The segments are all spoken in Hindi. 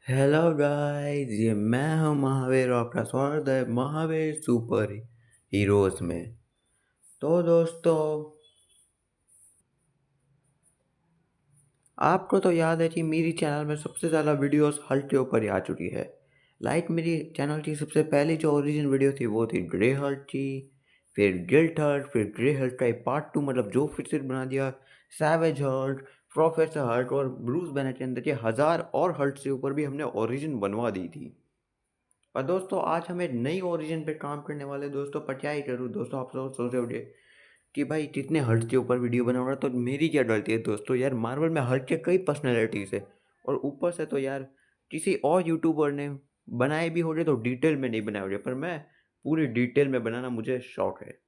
हेलो गाइस, ये मैं हूं महावीर और आपका स्वागत है महावीर सुपर हीरोज में। तो दोस्तों, आपको तो याद है कि मेरी चैनल में सबसे ज़्यादा वीडियोस हल्ट के ऊपर ही आ चुकी है। मेरी चैनल की सबसे पहली जो ओरिजिन वीडियो थी वो थी ग्रे हल्ट की। फिर गिल्ट हल्ट, फिर ग्रे हल्ट का पार्ट 2 मतलब जो फिर से बना दिया। सैवेज हल्ट, प्रोफेसर हल्ट और ब्रूस बैनर के अंदर के हजार और हल्ट से ऊपर भी हमने ओरिजिन बनवा दी थी। और दोस्तों, आज हम एक नई ओरिजिन पे काम करने वाले दोस्तों। पर क्या ही करूँ दोस्तों, आप लोग सोच रहे होंगे कि भाई कितने हर्ट के ऊपर वीडियो बनाऊंगा। तो मेरी क्या गलती है दोस्तों, यार मार्वल में हर्ट के कई पर्सनैलिटीज है। और ऊपर से तो यार किसी और यूट्यूबर ने बनाए भी हो गए तो डिटेल में नहीं बनाए हो गए, पर मैं पूरी डिटेल में बनाना मुझे शौक है।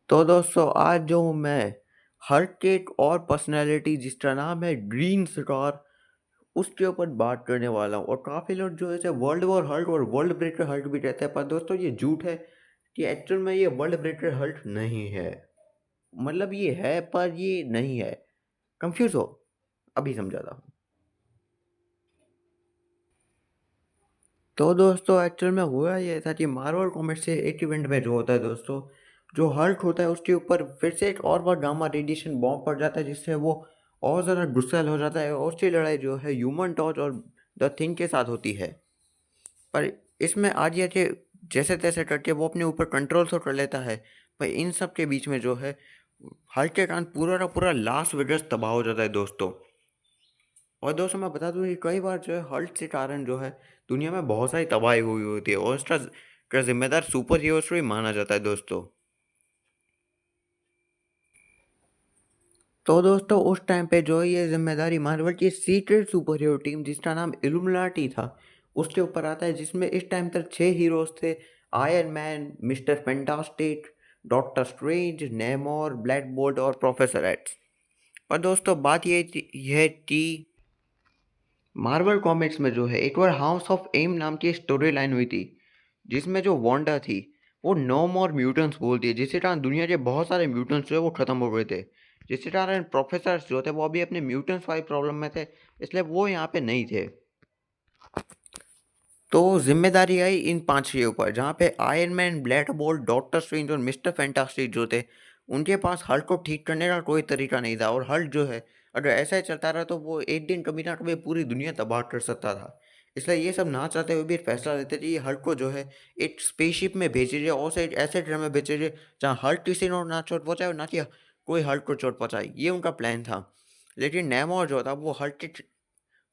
तो दोस्तों, आज जो हूँ मैं हर्ट के एक और पर्सनैलिटी जिसका नाम है ग्रीन स्टार, उसके ऊपर बात करने वाला हूँ। और काफ़ी लोग जो है इसे वर्ल्ड वॉर हल्ट और वर्ल्ड ब्रेकर हल्ट भी कहते हैं, पर दोस्तों ये झूठ है कि एक्चुअल में ये वर्ल्ड ब्रेकर हल्ट नहीं है। मतलब ये है पर ये नहीं है। कंफ्यूज हो? अभी समझाता हूँ। तो दोस्तों, एक्चुअल में हुआ ये था कि मार्वल कॉमिक्स से एक इवेंट में जो होता है दोस्तों, जो हल्क होता है उसके ऊपर फिर से एक और बार गामा रेडिएशन बॉम्ब पड़ जाता है, जिससे वो और ज़्यादा गुस्सैल हो जाता है। और उसकी लड़ाई जो है ह्यूमन टॉर्च और द थिंग के साथ होती है। पर इसमें आर्या के जैसे तैसे करके वो अपने ऊपर कंट्रोल तो कर लेता है। पर इन सब के बीच में जो है हल्क के कारण पूरा का पूरा लास वेगस तबाह हो जाता है दोस्तों। और दोस्तों, मैं बता दूं कि कई बार जो है हल्क के कारण जो है दुनिया में बहुत सारी तबाही हुई होती है, और इसका का जिम्मेदार सुपर हीरोज को ही माना जाता है दोस्तों। तो दोस्तों, उस टाइम पे जो है ये जिम्मेदारी मार्वल की सीक्रेट सुपर हीरो टीम जिसका नाम इल्यूमिनाटी था उसके ऊपर आता है, जिसमें इस टाइम तक 6 हीरोज थे। Iron man, mister fantastic, doctor strange, नेमोर, black bolt और प्रोफेसर एक्स। पर दोस्तों, बात यह कि मार्वल कॉमिक्स में जो है एक बार हाउस ऑफ एम नाम की स्टोरी लाइन हुई थी, जिसमें जो वांडा थी वो नो मोर म्यूटेंट्स बोलती है, जिसके कारण दुनिया के बहुत सारे म्यूटेंट्स जो है वो खत्म हो गए थे। जिसके कारण प्रोफेसर जो थे वो अभी अपने म्यूटेंट्स वाली प्रॉब्लम में थे, इसलिए वो यहाँ पे नहीं थे। तो जिम्मेदारी आई इन 5 के ऊपर, जहाँ पे iron man, black bolt, doctor strange और मिस्टर फैंटास्टिक जो थे उनके पास हल्क को ठीक करने का कोई तरीका नहीं था। और हल्क जो है अगर ऐसा ही चलता रहा तो वो एक दिन कभी ना कभी पूरी दुनिया तबाह कर सकता था। इसलिए ये सब ना चाहते हुए भी एक फैसला लेते थे, ये हल्क को जो है एक स्पेसशिप में भेजिए और से एक ऐसे ग्रह में भेजिए जहाँ हल्क किसी को ना चोट पहुँचाए और ना कि कोई हल्क को चोट पहुँचाए। ये उनका प्लान था। लेकिन नेमोर जो था वो हल्क के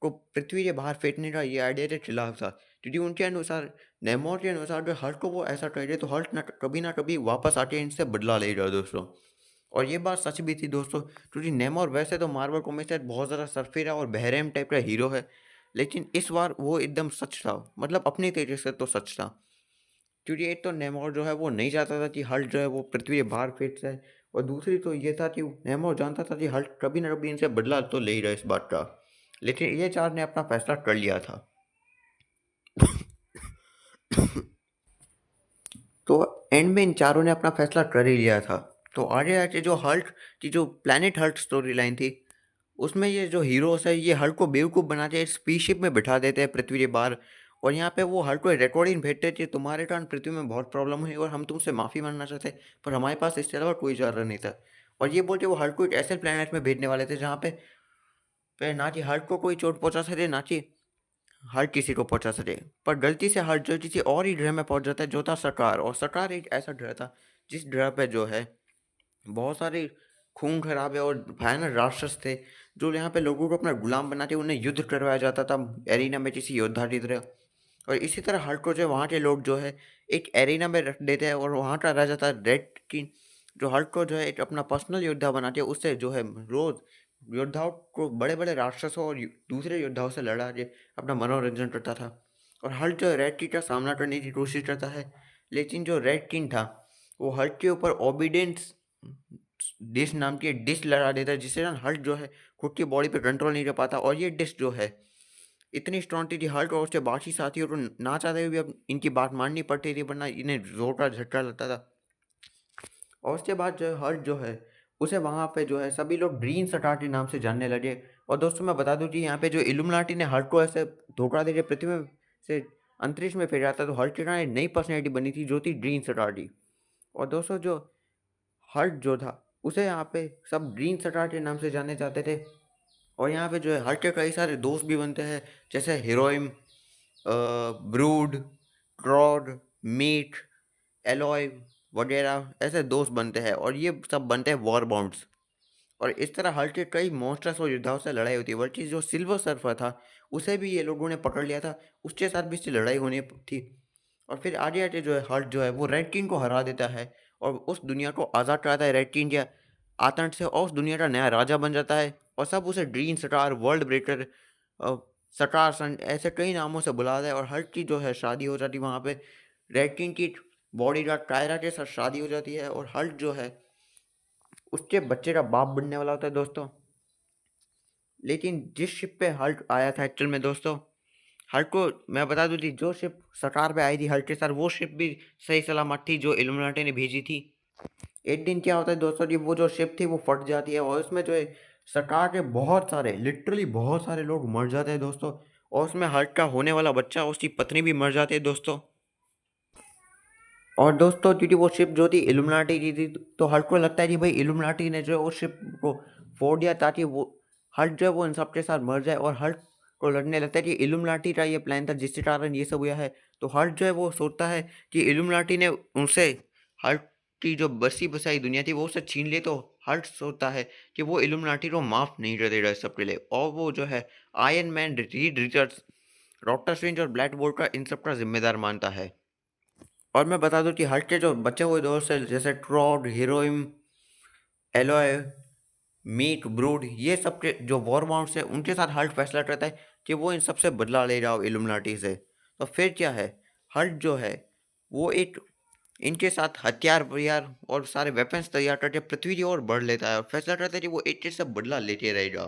को पृथ्वी के बाहर फेंकने का ये आइडिया के खिलाफ था, क्योंकि उनके अनुसार, नेमोर के अनुसार, अगर हल्क को वो ऐसा करे तो हल्क ना कभी वापस आके इनसे बदला लेगा दोस्तों। और ये बात सच भी थी दोस्तों, क्योंकि नेमोर वैसे तो मार्वल कॉमिक्स में बहुत ज़्यादा सरफिरा और बहरेम टाइप का हीरो है, लेकिन इस बार वो एकदम सच था। मतलब अपनी तरीके से तो सच था, क्योंकि एक तो नेमोर जो है वो नहीं चाहता था कि हल्क जो है वो पृथ्वी के बाहर फेंक जाए, और दूसरी तो ये था कि नेमोर जानता था कि हल्क कभी ना कभी इनसे बदला तो ले ही रहा है इस बात का। लेकिन ये चार ने अपना फैसला कर लिया था। तो एंड में इन चारों ने अपना फैसला कर ही लिया था। तो आगे आके जो हल्क की जो प्लैनेट हल्क स्टोरी लाइन थी, उसमें ये जो हीरोज है ये हल्क को बेवकूफ़ बनाते हैं, स्पीसशिप में बिठा देते हैं पृथ्वी के बाहर। और यहाँ पे वो हल्क को रिकॉर्डिंग भेजते हैं कि तुम्हारे कारण पृथ्वी में बहुत प्रॉब्लम हुई और हम तुमसे माफ़ी मांगना चाहते हैं, पर हमारे पास इसके अलावा कोई चारा नहीं था। और ये बोल के वो हल्क को एक ऐसे प्लैनेट में भेजने वाले थे जहाँ पे ना कि हल्क को कोई चोट पहुँचा सके, ना कि हर किसी को पहुंचा सके। पर गलती से हर जो किसी और ही ग्रह में पहुंच जाता है, जो था सरकार। और सरकार एक ऐसा ग्रह था जिस ग्रह पे जो है बहुत सारे खून खराबे और भयानक राक्षस थे, जो यहाँ पे लोगों को अपना गुलाम बना के उन्हें युद्ध करवाया जाता था एरिना में किसी योद्धा की तरह। और इसी तरह हल्क को जो है वहाँ के लोग जो है एक एरिना में रख देते हैं, और वहाँ का राजा था रेड किंग, जो हल्क को जो है एक अपना पर्सनल योद्धा बना के उससे जो है रोज योद्धाओं को, बड़े बड़े राक्षसों और दूसरे योद्धाओं से लड़ा के अपना मनोरंजन करता था। और हल्क जो रेड किंग का सामना करने की कोशिश करता है, लेकिन जो रेड किंग था वो हल्क के ऊपर ओबिडेंस डिश नाम की एक डिश लगा देता है, जिससे ना हल्क जो है खुद की बॉडी पे कंट्रोल नहीं कर पाता। और ये डिश जो है इतनी स्ट्रॉन्ग थी कि हल्क और उसके बाकी साथियों को ना चाहते हुए भी अब इनकी बात माननी पड़ती थी, वरना इन्हें जोर का झटका लगता था। और उसके बाद जो है हल्क जो है उसे वहाँ पे जो है सभी लोग ग्रीन सटार के नाम से जानने लगे। और दोस्तों मैं बता दूं कि यहाँ पे जो इल्यूमिनाटी ने हल्क को ऐसे धोखा देके पृथ्वी में से अंतरिक्ष में भेजा था, तो हल्क की एक नई पर्सनैलिटी बनी थी जो थी ग्रीन सटारडी। और दोस्तों जो हल्क जो था उसे यहाँ पे सब ग्रीन सटारडी के नाम से जाने जाते थे। और यहाँ पे जो है हल्क के कई सारे दोस्त भी बनते हैं, जैसे heroine, brood, trod, meat, alloy वगैरह ऐसे दोस्त बनते हैं, और ये सब बनते हैं वॉर बॉन्ड्स। और इस तरह हल्क के कई मॉन्स्टर्स और योद्धाओं से लड़ाई होती है, बल्कि जो सिल्वर सर्फर था उसे भी ये लोगों ने पकड़ लिया था, उसके साथ भी इससे लड़ाई होनी थी। और फिर आगे आगे जो है हल्क जो है वो रेड किंग को हरा देता है और उस दुनिया को आज़ाद कराता है रेड किंग के आतंक से, और उस दुनिया का नया राजा बन जाता है। और सब उसे green star, world breaker, Starson ऐसे कई नामों से बुलाता है। और हल्क की जो है शादी हो जाती है वहाँ पे रेड किंग की बॉडी गार्ड कायरा के साथ शादी हो जाती है, और हल्क जो है उसके बच्चे का बाप बनने वाला होता है दोस्तों। लेकिन जिस शिप पे हल्क आया था एक्चुअल में दोस्तों, हल्क को मैं बता दूं कि जो शिप सकार पे आई थी हल्क के साथ, वो शिप भी सही सलामत थी जो इल्यूमिनाटी ने भेजी थी। एक दिन क्या होता है दोस्तों कि वो जो शिप थी वो फट जाती है, और उसमें जो है सकार के बहुत सारे, लिटरली बहुत सारे लोग मर जाते हैं दोस्तों। और उसमें हल्क का होने वाला बच्चा, उसकी पत्नी भी मर जाती है दोस्तों। और दोस्तों क्योंकि वो शिप जो थी इल्यूमिनाटी की थी, तो हल्क को लगता है कि भाई इल्यूमिनाटी ने जो है उस शिप को फोड़ दिया ताकि वो हल्क जो है वो इन सब के साथ मर जाए। और हल्क को लगने लगता है कि इल्यूमिनाटी का ये प्लान था जिसके कारण ये सब हुआ है। तो हल्क जो है वो सोचता है कि इल्यूमिनाटी ने उनसे हल्क की जो बसी बसाई दुनिया थी वो उससे छीन ली। तो हल्क सोचता है कि वो इल्यूमिनाटी को माफ़ नहीं कर देगा इस सब के लिए, और वो जो है iron man, Reed Richards, doctor strange और ब्लैक बोल्ट का इन सब का जिम्मेदार मानता है। और मैं बता दूं कि हल्क के जो बचे हुए दोस्त हैं जैसे trod, heroine, alloy, meat, brood, ये सब के जो वॉर माउंट्स हैं उनके साथ हल्क फैसला करता है कि वो इन सबसे बदला ले रहा हो इल्यूमिनाटी से। तो फिर क्या है, हल्क जो है वो एक इनके साथ हथियार वैयार और सारे वेपन्स तैयार करके पृथ्वी की ओर बढ़ लेता है और फैसला करता है कि वो एक चीज से बदला लेते रहेगा।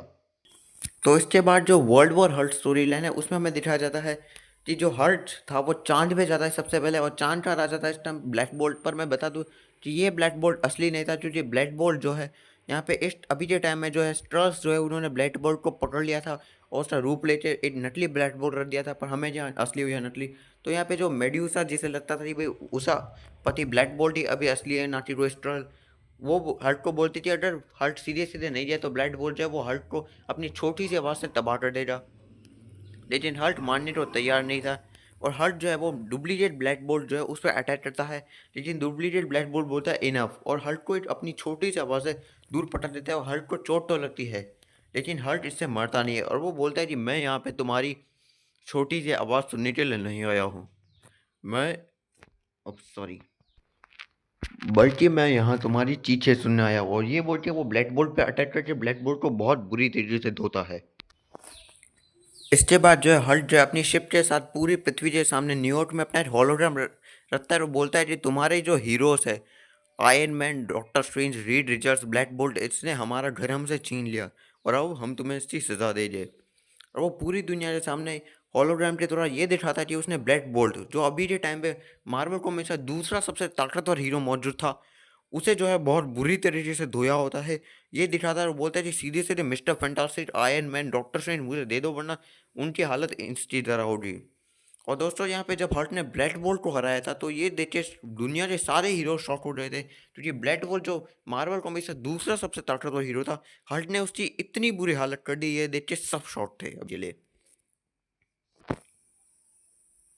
तो इसके बाद जो world war Hulk story line है उसमें हमें दिखाया जाता है कि जो हल्क था वो चांद पे जाता है सबसे पहले, और चांद का राजा था इस टाइम ब्लैक बोल्ट। पर मैं बता दूं कि ये ब्लैक बोल्ट असली नहीं था, क्योंकि ब्लैक बोल्ट जो है यहाँ पे इस अभी के टाइम में जो है स्ट्रस जो है उन्होंने ब्लैक बोल्ट को पकड़ लिया था और उसका रूप लेके एक नकली ब्लैक बोल्ट रख दिया था। पर हमें जहाँ असली हुई है नकली, तो यहाँ पे जो मेड्यूसा जिसे लगता था कि भाई उसका पति ब्लैक बोल्ट ही अभी असली है ना कि वो स्ट्रल, वो हल्क को बोलती थी अगर हल्क सीधे सीधे नहीं जाए तो ब्लैक बोल्ट जो है वो हल्क को अपनी छोटी सी आवाज़ से तबाह कर देगा। लेकिन हल्क मानने को तैयार नहीं था, और हल्क जो है वो डुप्लीकेट ब्लैक बोल्ट जो है उस पर अटैक करता है। लेकिन डुप्लीकेट ब्लैक बोल्ट बोलता है इनफ, और हल्क को एक अपनी छोटी सी आवाज़ से दूर पटक देता है, और हल्क को चोट तो लगती है लेकिन हल्क इससे मरता नहीं है। और वो बोलता है कि मैं यहाँ पे तुम्हारी छोटी सी आवाज़ सुनने के लिए नहीं आया हूँ, मैं अब सॉरी, बल्कि मैं यहाँ तुम्हारी चीखें सुनने आया हूँ। और ये बोल के वो ब्लैक बोल्ट पे अटैक करके ब्लैक बोल्ट को बहुत बुरी तरीके से धोता है। इसके बाद जो है हल्क जो है अपनी शिप के साथ पूरी पृथ्वी के सामने न्यूयॉर्क में अपना होलोग्राम रखता है और बोलता है कि तुम्हारे जो हीरोज है iron man, doctor strange, Reed Richards, black bolt, इसने हमारा घर हमसे छीन लिया और अब हम तुम्हें इसकी सजा दे दे। और वो पूरी दुनिया के सामने होलोग्राम के द्वारा ये दिखाता है कि उसने ब्लैक बोल्ट, जो अभी के टाइम पे मार्वल कॉमिक्स का दूसरा सबसे ताकतवर हीरो मौजूद था, उसे जो है बहुत बुरी तरीके से धोया होता है। ये दिखाता है और बोलता है कि सीधे सीधे mister fantastic, iron man, doctor strange मुझे दे दो वरना उनकी हालत इसकी तरह होगी। और दोस्तों यहाँ पे जब हल्क ने ब्लैक बोल्ट को हराया था तो ये देख के दुनिया के सारे हीरो शॉक हो रहे थे, क्योंकि ब्लैक बोल्ट जो मार्वल कॉमिक्स का दूसरा सबसे ताकतवर हीरो था, हल्क ने उसकी इतनी बुरी हालत कर दी, ये देख के सब शॉक थे अब ये लिए।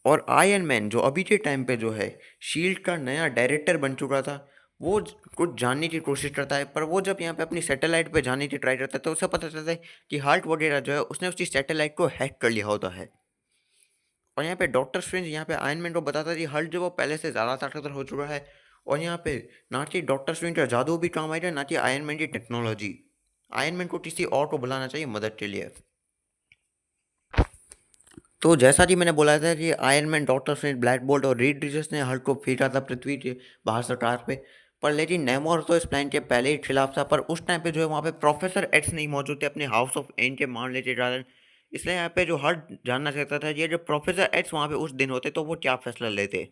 और आयरन मैन जो अभी के टाइम पे जो है शील्ड का नया डायरेक्टर बन चुका था, वो कुछ जानने की कोशिश करता है। पर वो जब यहाँ पे अपनी सैटेलाइट पे जाने की ट्राई करता है तो उसे पता चलता है कि हल्क वगैरह जो है उसने उसकी सैटेलाइट को हैक कर लिया होता है। और यहाँ पे डॉक्टर स्ट्रेंज यहाँ पे आयरन मैन को बताता है कि हल्क जो वो पहले से ज़्यादा ताकतवर हो चुका है, और यहाँ पे ना कि डॉक्टर स्ट्रेंज का जादू भी काम आएगा ना कि आयरन मैन की टेक्नोलॉजी। आयरन मैन को किसी और को बुलाना चाहिए मदद के लिए। तो जैसा कि मैंने बोला था कि iron man, doctor strange, black bolt और रीड रिचर्ड्स ने हल्क को फेंका था पृथ्वी के बाहर सरकार पे। पर लेकिन नेमोर तो इस प्लान के पहले ही खिलाफ था। पर उस टाइम पे जो है वहाँ पे प्रोफेसर एक्स नहीं मौजूद थे अपने हाउस ऑफ एन के मारने के कारण। इसलिए यहाँ पे जो हल्क जानना चाहता था ये जो प्रोफेसर एक्स वहाँ पे उस दिन होते तो वो क्या फैसला लेते।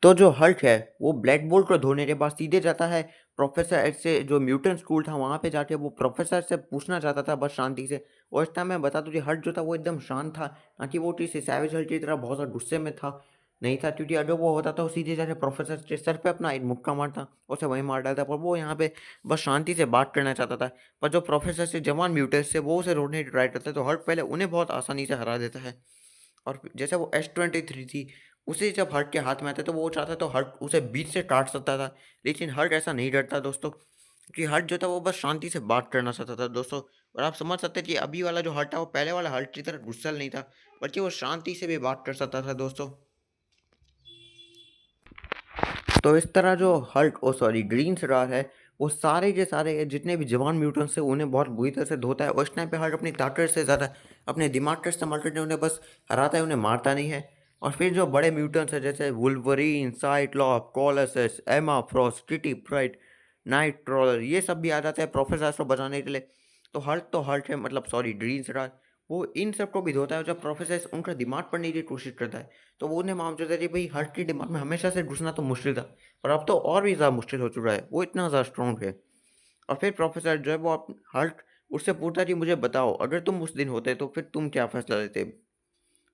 तो जो हल्क है वो ब्लैक बोल्ट को धोने के बाद सीधे जाता है प्रोफेसर एक्स से जो म्यूटेंट स्कूल था वहाँ पे जाके वो प्रोफेसर से पूछना चाहता था बस शांति से। और इस टाइम मैं बता दूँ हल्क जो था वो एकदम शांत था, ना कि वो किसी सैवेज हल्क की तरह बहुत ज़्यादा गुस्से में था, नहीं था। क्योंकि अगर वो होता तो वो सीधे जाके प्रोफेसर के सर पे अपना एक मुक्का मारता, उसे वहीं मार डालता। पर वो यहाँ पे बस शांति से बात करना चाहता था। पर जो प्रोफेसर से जवान म्यूटेंट्स थे वो उसे रोकने की ट्राई करते, तो हल्क पहले उन्हें बहुत आसानी से हरा देता है। और जैसे वो S-23 थी, उसे जब हल्क के हाथ में आते तो वो चाहता तो हल्क उसे बीच से काट सकता था, लेकिन हल्क ऐसा नहीं करता दोस्तों, क्योंकि हल्क जो था वो बस शांति से बात करना चाहता था दोस्तों। और आप समझ सकते हैं कि अभी वाला जो हल्क था वो पहले वाला हल्क की तरह गुस्सैल नहीं था, बल्कि वो शांति से भी बात कर सकता था दोस्तों। तो इस तरह जो हल्क ओ सॉरी ग्रीन स्टार है वो सारे के सारे जितने भी जवान म्यूटेंट्स हैं उन्हें बहुत बुरी तरह से धोता है। और इस टाइम पे हल्क अपनी ताकत से ज़्यादा अपने दिमाग का इस्तेमाल करके उन्हें बस हराता है, उन्हें मारता नहीं है। और फिर जो बड़े म्यूटेंट्स हैं जैसे वुल्वरीन, साइक्लॉप, कोलोसस, एमा Frost, kitty pride, night trawler, ये सब भी आ जाते हैं प्रोफेसर को बचाने के लिए। तो हल्क है मतलब सॉरी ग्रीन स्टार, वो इन सबको भी धोता है। जब प्रोफेसर उनका दिमाग पढ़ने की कोशिश करता है तो वो उन्हें मालूम चलता है कि भाई हल्क के दिमाग में हमेशा से घुसना तो मुश्किल था, पर अब तो और भी ज़्यादा मुश्किल हो चुका है, वो इतना ज़्यादा स्ट्रॉन्ग है। और फिर प्रोफेसर जो है वो हल्क उससे पूछता है कि मुझे बताओ अगर तुम उस दिन होते तो फिर तुम क्या फैसला लेते।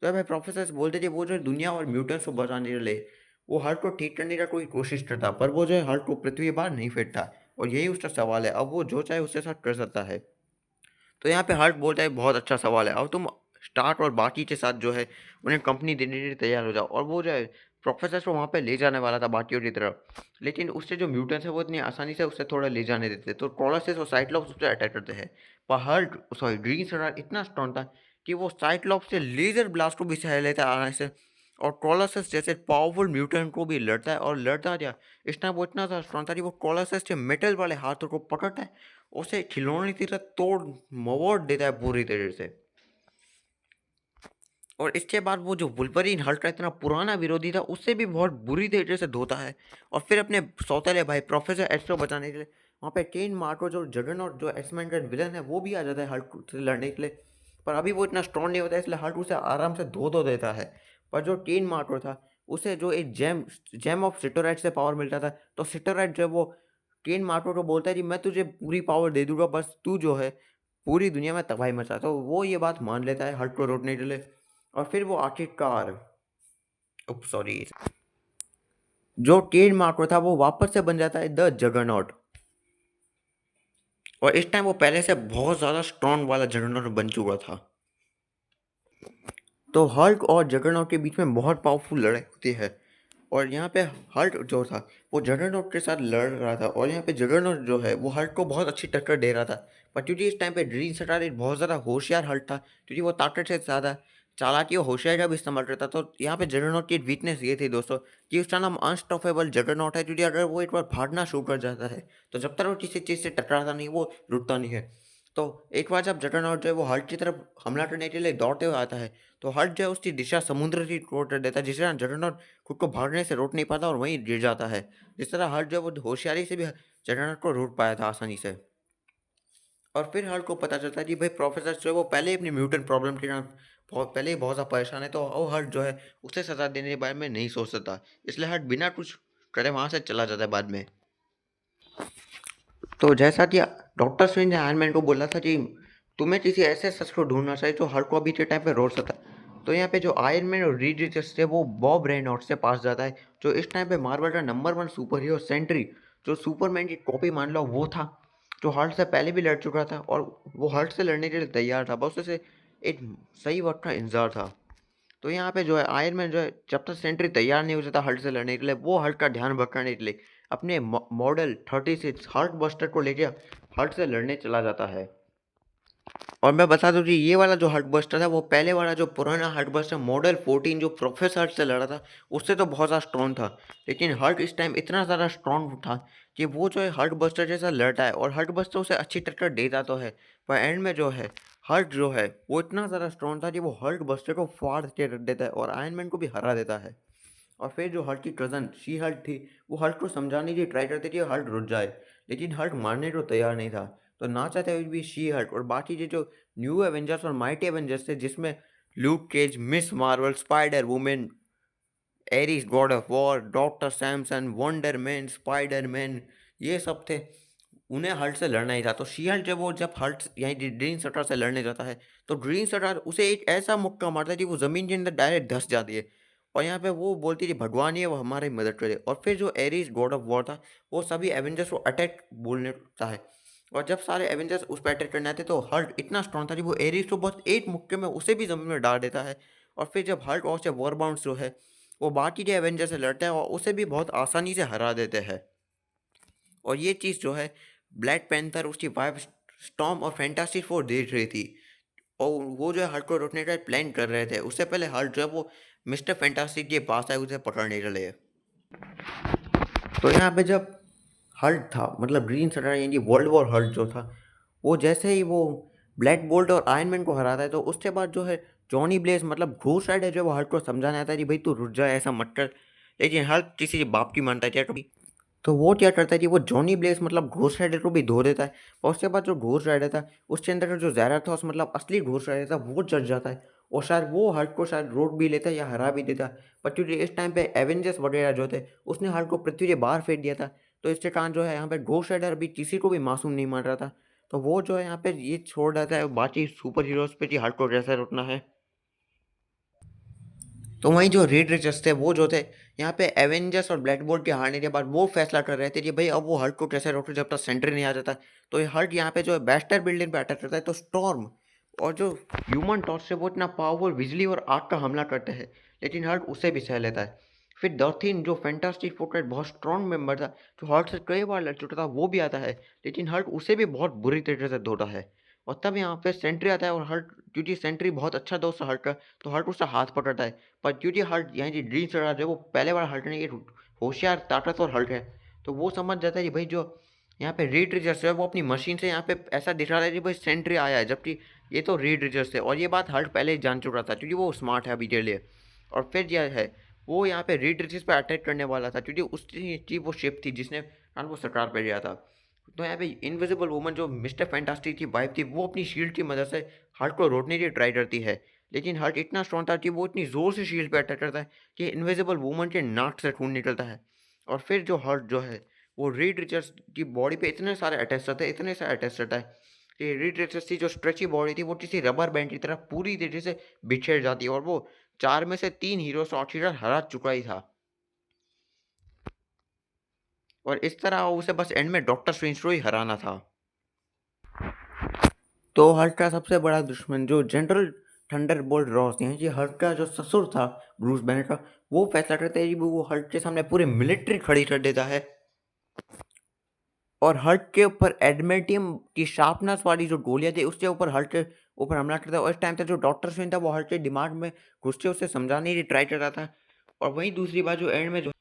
तो भाई प्रोफेसर बोलते थे वो जो है दुनिया और म्यूटेंट्स को बचाने के लिए वो हल्क को ठीक करने का कोई कोशिश करता, पर वो जो है हल्क को पृथ्वी के बाहर नहीं फेंकता। और यही उसका सवाल है, अब वो जो चाहे उसके साथ कर सकता है। तो यहाँ पे हर्ट बोलता है बहुत अच्छा सवाल है, अब तुम स्टार्क और बाकी के साथ जो है उन्हें कंपनी देने के लिए तैयार हो जाओ। और वो जो है प्रोफेसर को वहाँ पे ले जाने वाला था बाकियों की तरफ, लेकिन उससे जो म्यूटेंट्स है वो इतनी आसानी से उससे थोड़ा ले जाने देते, तो कोलोसस और साइक्लॉप्स उससे अटैक करते हैं। पर हल्क सॉरी ग्रीन स्टार इतना स्ट्रॉन्ग था कि वो साइक्लॉप्स से लेजर ब्लास्ट को भी सह लेता है आराम से, और कोलोसस जैसे पावरफुल म्यूटेंट को भी लड़ता है। और लड़ता क्या, इस टाइम वो इतना ज़्यादा स्ट्रॉन्ग था कि वो कोलोसस के मेटल वाले हाथों को पकड़ता है, उसे खिलौने की तरह तोड़ मरोड़ देता है पूरी तरह से। और इसके बाद वो जो वुल्वरीन हल्क का इतना पुराना विरोधी था उससे भी बहुत बुरी तरीके से धोता है। और फिर अपने सौतेले भाई प्रोफेसर एक्स को बचाने के लिए वहाँ पे केन मार्को जो जगरनॉट जो एक्समैन का विलन है वो भी आ जाता है हल्क से लड़ने के लिए। पर अभी वो इतना स्ट्रॉन्ग नहीं होता है, इसलिए हल्क उसे आराम से धो देता है। पर जो केन मार्को था उसे जो एक जेम जेम ऑफ सिटोराइट से पावर मिलता था, तो सिटोराइट जो है वो केन मार्को को बोलता है कि मैं तुझे पूरी पावर दे दूंगा, बस तू जो है पूरी दुनिया में तबाही मचा। तो वो ये बात मान लेता है हल्क को रोकने के लिए। और फिर वो आखिरकार सॉरी जो केन मार्को था वो वापस से बन जाता है द जगरनॉट। और इस टाइम वो पहले से बहुत ज़्यादा स्ट्रॉन्ग वाला जगरनॉट बन चुका था। तो हल्क और जगरनॉट के बीच में बहुत पावरफुल लड़ाई होती है। और यहाँ पे हल्क जो था वो जगरनॉट के साथ लड़ रहा था, और यहाँ पे जगरनॉट जो है वो हल्क को बहुत अच्छी टक्कर दे रहा था। पर क्योंकि इस टाइम पे ग्रीन स्टार एक बहुत ज़्यादा होशियार हल्क था, क्योंकि वो ताकत से ज़्यादा चालाकी और होशियारी का भी इस्तेमाल करता, तो यहाँ पे जगरनॉट की एक वीकनेस ये थी दोस्तों कि उसका नाम अनस्टॉपेबल जगरनॉट है, क्योंकि अगर वो एक बार भागना शुरू कर जाता है तो जब तक वो किसी चीज़ से टकराता नहीं वो रुकता नहीं है। तो एक बार जब जगरनॉट जो है वो हल्क की तरफ हमला करने के लिए दौड़ते हुए आता है, तो हल्क जो है उसकी दिशा समुद्र की ओर कर देता है, जिससे जगरनॉट खुद को भागने से रोक नहीं पाता और वहीं गिर जाता है। जिस तरह हल्क जो है वो होशियारी से भी जगरनॉट को रोक पाया था आसानी से। और फिर हल्क को पता चलता है कि भाई प्रोफेसर जो है वो पहले ही अपनी म्यूटेंट प्रॉब्लम के कारण बहुत पहले ही बहुत ज़्यादा परेशान है, तो वो हल्क जो है उसे सजा देने के बारे में नहीं सोच सकता, इसलिए हल्क बिना कुछ करे वहाँ से चला जाता है बाद में। तो जैसा कि डॉक्टर स्ट्रेंज ने आयरन मैन को बोला था कि तुम्हें किसी ऐसे शख्स को ढूंढना चाहिए जो हल्क को अभी के टाइम पे रोक सकता है। तो यहाँ पे जो आयरन मैन और रीड रिचर्ड्स थे वो बॉब रेनॉल्ड्स से पास जाता है, जो इस टाइम पे मार्वल का नंबर 1 सुपर हीरो सेंट्री, जो सुपरमैन की कॉपी मान लो वो था, जो हल्क से पहले भी लड़ चुका था और वो हल्क से लड़ने के लिए तैयार था, बस उसे एक सही वक्त का इंतजार था। तो यहाँ पे जो है आयरन मैन जो है जब तक सेंट्री तैयार नहीं हो जाता हल्क से लड़ने के लिए, वो हल्क का ध्यान भटकाने के लिए अपने मॉडल 36 हल्क बस्टर को लेके हल्क से लड़ने चला जाता है। और मैं बता दूं कि ये वाला जो हल्क बस्टर था वो पहले वाला जो पुराना हल्क बस्टर मॉडल 14 जो प्रोफेसर हल्क से लड़ा था उससे तो बहुत ज़्यादा स्ट्रॉन्ग था, लेकिन हल्क इस टाइम इतना ज़्यादा स्ट्रॉन्ग था कि वो जो है हल्क बस्टर जैसा लड़ता है और हल्क बस्टर उसे अच्छी टक्कर देता तो है, पर एंड में जो है हल्क जो है वो इतना ज़्यादा स्ट्रॉन्ग था कि वो हल्क बस्टर को फाड़ के रख देता है और आयरन मैन को भी हरा देता है। और फिर जो हल्क की कज़न शी हल्क थी वो हल्क को समझाने की ट्राई करती थी हल्क रुक जाए, लेकिन हल्क मानने को तैयार नहीं था। तो ना चाहते हुए भी शी हल्क और बाकी के जो न्यू एवेंजर्स और माइटी एवेंजर्स थे, जिसमें Luke Cage, Miss Marvel, Spider Woman, Ares god of war, Doctor Samson, Wonder Man, Spider Man, ये सब थे। उन्हें हल्क से लड़ना ही था। तो शी हल्क जब हल्क यानी ग्रीन स्टार से लड़ने जाता है, तो ग्रीन स्टार उसे एक ऐसा मुक्का मारता है कि वो ज़मीन के अंदर डायरेक्ट धंस जाती है। और यहाँ पे वो बोलती थी भगवान ही है, वो हमारी मदद करे। और फिर जो एरिस गॉड ऑफ वॉर था, वो सभी एवेंजर्स को अटैक बोलने लगता है। और जब सारे एवेंजर्स उस पर अटैक करने आते, तो हल्क इतना स्ट्रॉन्ग था कि वो एरिस को बहुत एक मुक्के में उसे भी ज़मीन में डाल देता है। और फिर जब हल्क और से वॉर बाउंड जो है, वो बाकी के एवेंजर से लड़ते हैं और उसे भी बहुत आसानी से हरा देते हैं। और ये चीज़ जो है ब्लैक पैंथर, उसकी वाइफ स्टॉर्म और फैंटास्टिक फोर देख रही थी। और वो जो है हल्क को रोकने का प्लान कर रहे थे। उससे पहले हल्क जो है वो मिस्टर फैंटास्टिक के पास आए उसे पकड़ने के लिए। तो यहाँ पे जब हल्क था, मतलब ग्रीन सटर यानी वर्ल्ड वॉर हल्क जो था, वो जैसे ही वो ब्लैक बोल्ट और आयरन मैन को हराता है, तो उसके बाद जो है जॉनी ब्लेज मतलब घोस्ट राइडर जो है वो हल्क को समझाने आता है कि भाई तू रुक जा, ऐसा मत कर। लेकिन हल्क किसी के बाप की मानता है क्या। तो वो क्या करता है कि वो जॉनी ब्लेज मतलब घोस्ट राइडर को भी धो देता है। और उसके बाद जो घोस्ट राइडर था, उसके अंदर का जो ज़ैराथॉस मतलब असली घोस्ट राइडर था, वो जल जाता है। और शायद वो हल्क को शायद रोक भी लेता है या हरा भी देता है। पर क्योंकि इस टाइम पे एवेंजर्स वगैरह जो थे, उसने हल्क को पृथ्वी के बाहर फेंक दिया था। तो इसके कारण जो है यहाँ पे घोस्ट राइडर अभी किसी को भी मासूम नहीं मान रहा था। तो वो जो है यहाँ पे ये छोड़ देता है बाकी सुपर हीरोज पे कि हल्क को कैसे रोकना है। तो वहीं जो रीड रिचर्स थे, वो जो थे यहाँ पे एवेंजर्स और ब्लैक बोल्ट के हारने के बाद वो फैसला कर रहे थे कि भाई अब वो हल्क को कैसे रोके जब तक सेंटर नहीं आ जाता। तो ये हल्क यहाँ पे जो है बैस्टर बिल्डिंग पे अटैक करता है। तो स्टॉर्म और जो ह्यूमन टॉर्च से वो इतना पावरफुल बिजली और आग का हमला करते हैं, लेकिन हल्क उसे भी सह लेता है। फिर डॉर्थिन जो फैंटास्टिक फोर का एक बहुत स्ट्रॉन्ग मेंबर था, जो हल्क से कई बार लड़ चुका था, वो भी आता है। लेकिन हल्क उसे भी बहुत बुरी तरीके से धोता है। और तब यहाँ पे सेंट्री आता है और हल्क, क्योंकि सेंट्री बहुत अच्छा दोस्त है हल्क का, तो हल्क उसका हाथ पकड़ता है। पर क्योंकि हल्क यहाँ की ड्रीम चढ़ा है, वो पहले बार हल्क नहीं, ये होशियार ताकतवर हल्क है। तो वो समझ जाता है कि भाई जो यहाँ पे रीड रिजर्स है, वो अपनी मशीन से यहाँ पे ऐसा दिखा रहा है कि भाई सेंट्री आया है, जबकि ये तो रीड रिजर्स है। और ये बात हल्क पहले ही जान चुका था, क्योंकि वो स्मार्ट है अभी के लिए। और फिर यह है, वो यहाँ पे रीड रिजर्स पे अटैक करने वाला था, क्योंकि उसकी वो शिप थी जिसने वो सरकार पे गया था। तो यहाँ पे इनविजिबल वुमन जो मिस्टर फैंटास्टिक की वाइफ थी, वो अपनी शील्ड की मदद से हल्क को रोकने की ट्राई करती है। लेकिन हल्क इतना स्ट्रॉन्ग था कि वो इतनी ज़ोर से शील्ड पे अटैक करता है कि इनविजिबल वुमन के नाक से खून निकलता है। और फिर जो हल्क जो है, वो रीड रिचर्ड्स की बॉडी पे इतने सारे अटैच रहते हैं, इतने सारे अटैच रहता है कि रीड रिचर्ड्स की जो स्ट्रेची बॉडी थी, वो किसी रबर बैंड की तरह पूरी तरीके से बिछेड़ जाती है। और वो 4 में से 3 हीरो शॉट हरा चुका ही था। और इस तरह उसे बस एंड में डॉक्टर स्ट्रेंज को ही हराना था। तो हल्क का सबसे बड़ा दुश्मन जो जनरल थंडरबोल्ट रॉस हैं, ये हल्क का जो ससुर था ब्रूस बैनर का, वो फैसला करता है कि वो हल्क के सामने पूरी मिलिट्री खड़ी कर देता है। और हल्क के ऊपर एडमेंटियम की शार्पनेस वाली जो गोलियां थी, उसके ऊपर हल्क के ऊपर हमला करता है। और इस टाइम तक जो डॉक्टर स्ट्रेंज था, वो हल्क के दिमाग में घुस के उसे समझाने की ट्राई कर रहा था। और वहीं दूसरी बात जो एंड में जो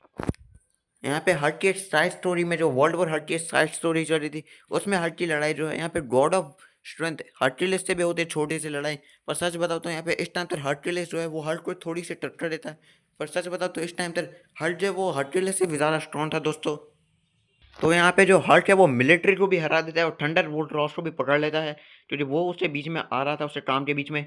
यहाँ पे हल्क की साइड स्टोरी में जो वर्ल्ड वॉर हल्क की साइड स्टोरी चल रही थी, उसमें हल्क की लड़ाई जो है यहाँ पे गॉड ऑफ स्ट्रेंथ हर्क्यूलिस से भी होती है, छोटी सी लड़ाई। पर सच बताओ तो यहाँ पे इस टाइम तक हर्क्यूलिस जो है वो हल्क को थोड़ी सी टक्कर देता है। पर सच बताओ तो इस टाइम तक हल्क जो है वो हर्क्यूलिस से भी ज़्यादा स्ट्रॉन्ग था दोस्तों। तो यहाँ पे जो हल्क है वो मिलिट्री को भी हरा देता है और थंडर बोल्ट रॉस को भी पकड़ लेता है, क्योंकि वो उसके बीच में आ रहा था, उसके काम के बीच में।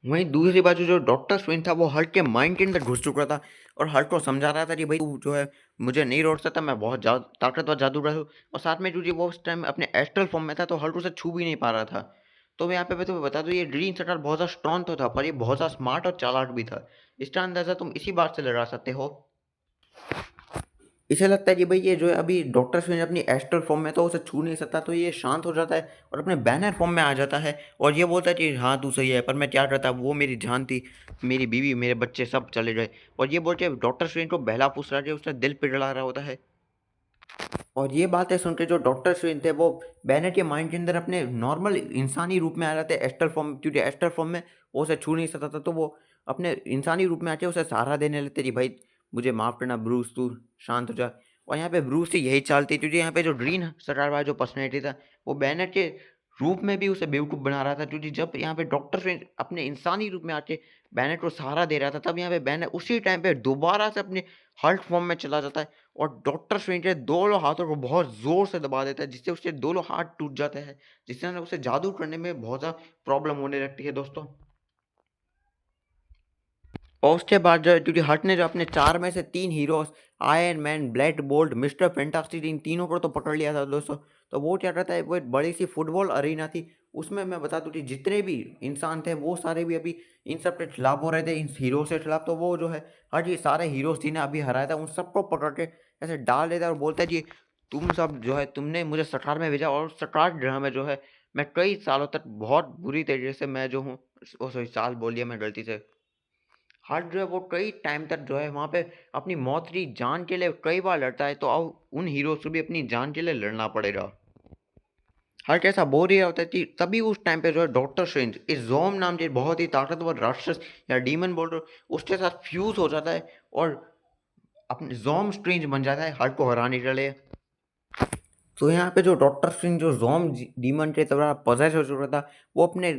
वहीं दूसरी बाजू जो डॉक्टर स्ट्रेंज था, वो हल्क के माइंड के अंदर घुस चुका था और हल्क को समझा रहा था कि भाई तू जो है मुझे नहीं रोक सकता, मैं बहुत ताकतवर जादूगर हूँ। और साथ में जो वो उस टाइम अपने एस्ट्रल फॉर्म में था, तो हल्क उसे छू भी नहीं पा रहा था। तो मैं यहाँ पे मैं तुम्हें बता दूँ, ये ग्रीन शटर बहुत ज़्यादा स्ट्रॉन्ग तो था, पर ये बहुत ज़्यादा स्मार्ट और चालाक भी था। इसका अंदाज़ा तुम इसी बात से लगा सकते हो। इसे लगता है कि भाई ये जो है अभी डॉक्टर स्ट्रेंज अपनी एस्ट्रल फॉर्म में तो उसे छू नहीं सकता, तो ये शांत हो जाता है और अपने बैनर फॉर्म में आ जाता है। और ये बोलता है कि हाँ तू सही है, पर मैं क्या करता, वो मेरी जान थी, मेरी बीवी मेरे बच्चे सब चले गए। और ये बोल के डॉक्टर स्ट्रेंज को बहला फुसला के उसका दिल पिघला रहा होता है। और ये बातें सुन के जो डॉक्टर स्ट्रेंज थे, वो बैनर के माइंड के अंदर अपने नॉर्मल इंसानी रूप में आ जाते हैं, एस्ट्रल फॉर्म, क्योंकि एस्ट्रल फॉर्म में वो उसे छू नहीं सकता था। तो वो अपने इंसानी रूप में आके उसे सहारा देने लगते कि भाई मुझे माफ़ करना ब्रूस, तू शांत हो जा। और यहाँ पे ब्रूस की यही चाल थी, क्योंकि यहाँ पे जो ग्रीन स्टार वाला जो पर्सनैलिटी था, वो बैनर के रूप में भी उसे बेवकूफ़ बना रहा था। क्योंकि जब यहाँ पे डॉक्टर स्ट्रेंज अपने इंसानी रूप में आके बैनर को सहारा दे रहा था, तब यहाँ पे बैनर उसी टाइम पे दोबारा से अपने हल्क फॉर्म में चला जाता है और डॉक्टर स्ट्रेंज के दोनों हाथों को बहुत ज़ोर से दबा देता है, जिससे उसके दोनों हाथ टूट जाते हैं, जिससे ना उसे जादू करने में बहुत ज़्यादा प्रॉब्लम होने लगती है दोस्तों। और उसके बाद जो है क्योंकि हल्क ने जो अपने 4 में से 3 heroes iron man, black bolt, mister fantastic in तीनों को तो पकड़ लिया था दोस्तों। तो वो क्या कहता है वो एक बड़ी-सी फुटबॉल अरीना थी। उसमें मैं बता दूँ कि जितने भी इंसान थे वो सारे भी अभी इन सब के खिलाफ हो रहे थे, इन हीरो के खिलाफ। तो वो जो है हाँ जी, सारे हीरोज़ जिन्हें अभी हराया था उन सबको पकड़ के ऐसे डाल देता है और बोलता है जी तुम सब जो है तुमने मुझे सरकार में भेजा और सरकार ग्रह में जो है मैं कई सालों तक बहुत बुरी तरीके से मैं जो हूँ ओ सॉरी साल बोल दिया मैं गलती से। हल्क जो है वो कई टाइम तक जो है वहाँ पे अपनी मौत की जान के लिए कई बार लड़ता है। तो अब उन हीरोज़ को भी अपनी जान के लिए लड़ना पड़ेगा। हल्क ऐसा बोल रहा होता है कि तभी उस टाइम पे जो है डॉक्टर स्ट्रेंज इस ज़ोम नाम के बहुत ही ताकतवर राक्षस या डीमन बोल रहे हो उसके साथ फ्यूज़ हो जाता है और अपने ज़ोम स्ट्रेंज बन जाता है हल्क को हराने के लिए। तो यहाँ पे जो डॉक्टर स्ट्रेंज जो ज़ोम डीमन के द्वारा पॉसेस हो चुका था वो अपने